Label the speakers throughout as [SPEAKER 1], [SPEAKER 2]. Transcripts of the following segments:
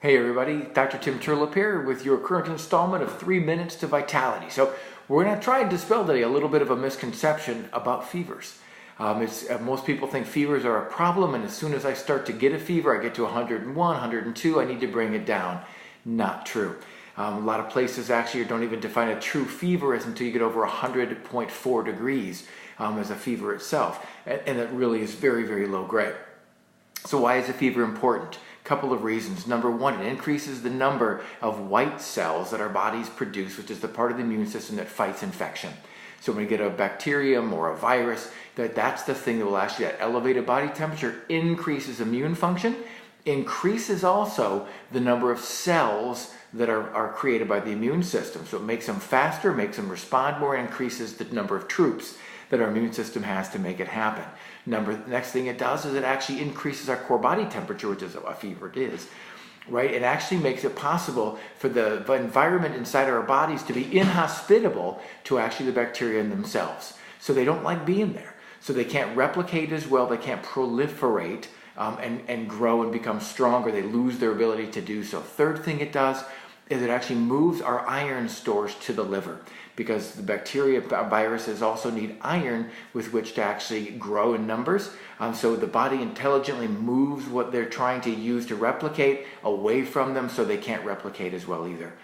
[SPEAKER 1] Hey everybody, Dr. Tim Turlip here with your current installment of 3 Minutes to Vitality. So we're going to try and dispel today a little bit of a misconception about fevers. Most people think fevers are a problem, and as soon as I start to get a fever, I get to 101, 102, I need to bring it down. Not true. A lot of places actually don't even define a true fever as until you get over 100.4 degrees as a fever itself, and it really is very, very low grade. So why is a fever important? Couple of reasons. Number one, it increases the number of white cells that our bodies produce, which is the part of the immune system that fights infection. So when we get a bacterium or a virus, that's the thing that will actually, that elevated body temperature increases immune function, increases also the number of cells that are created by the immune system. So it makes them faster, makes them respond more, and increases the number of troops that our immune system has to make it happen. Next thing it does is it actually increases our core body temperature, which is a fever is, right? It actually makes it possible for the environment inside our bodies to be inhospitable to actually the bacteria in themselves. So they don't like being there. So they can't replicate as well, they can't proliferate and grow and become stronger. They lose their ability to do so. Third thing it does is it actually moves our iron stores to the liver, because the bacteria, viruses also need iron with which to actually grow in numbers. So the body intelligently moves what they're trying to use to replicate away from them, so they can't replicate as well either.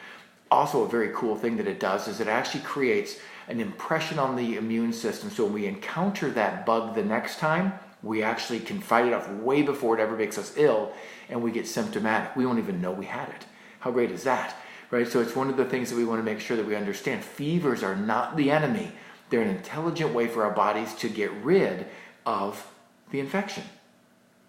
[SPEAKER 1] Also, a very cool thing that it does is it actually creates an impression on the immune system. So when we encounter that bug the next time, we actually can fight it off way before it ever makes us ill, and we get symptomatic. We won't even know we had it. How great is that? Right? So it's one of the things that we want to make sure that we understand. Fevers are not the enemy. They're an intelligent way for our bodies to get rid of the infection,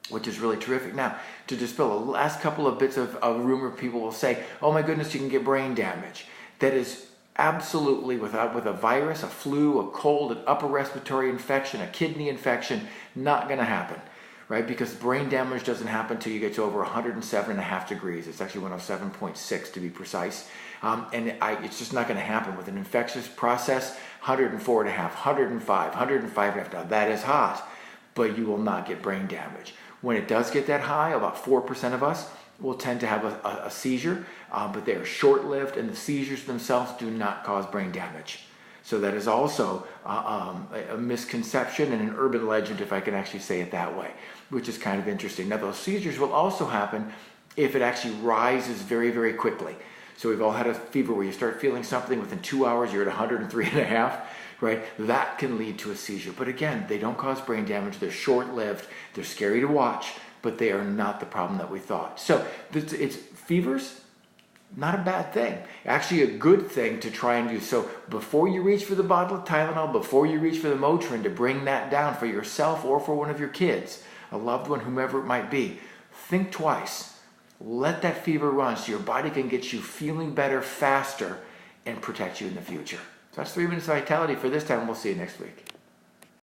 [SPEAKER 1] which is really terrific. Now, to dispel the last couple of bits of rumor, people will say, oh my goodness, you can get brain damage. That is absolutely, with a virus, a flu, a cold, an upper respiratory infection, a kidney infection, not going to happen. Right? Because brain damage doesn't happen until you get to over 107.5 degrees. It's actually 107.6 to be precise. It's just not going to happen with an infectious process. 104.5, 105, 105.5. Now that is hot, but you will not get brain damage. When it does get that high, about 4% of us will tend to have a seizure, but they are short-lived, and the seizures themselves do not cause brain damage. So that is also a misconception and an urban legend, if I can actually say it that way, which is kind of interesting. Now, those seizures will also happen if it actually rises very, very quickly. So we've all had a fever where you start feeling something, within 2 hours you're at 103.5, right? That can lead to a seizure. But again, they don't cause brain damage. They're short-lived. They're scary to watch, but they are not the problem that we thought. So it's fevers. Not a bad thing. Actually a good thing to try and do. So before you reach for the bottle of Tylenol, before you reach for the Motrin to bring that down for yourself or for one of your kids, a loved one, whomever it might be, think twice. Let that fever run so your body can get you feeling better faster and protect you in the future. So that's 3 Minutes of Vitality for this time. We'll see you next week.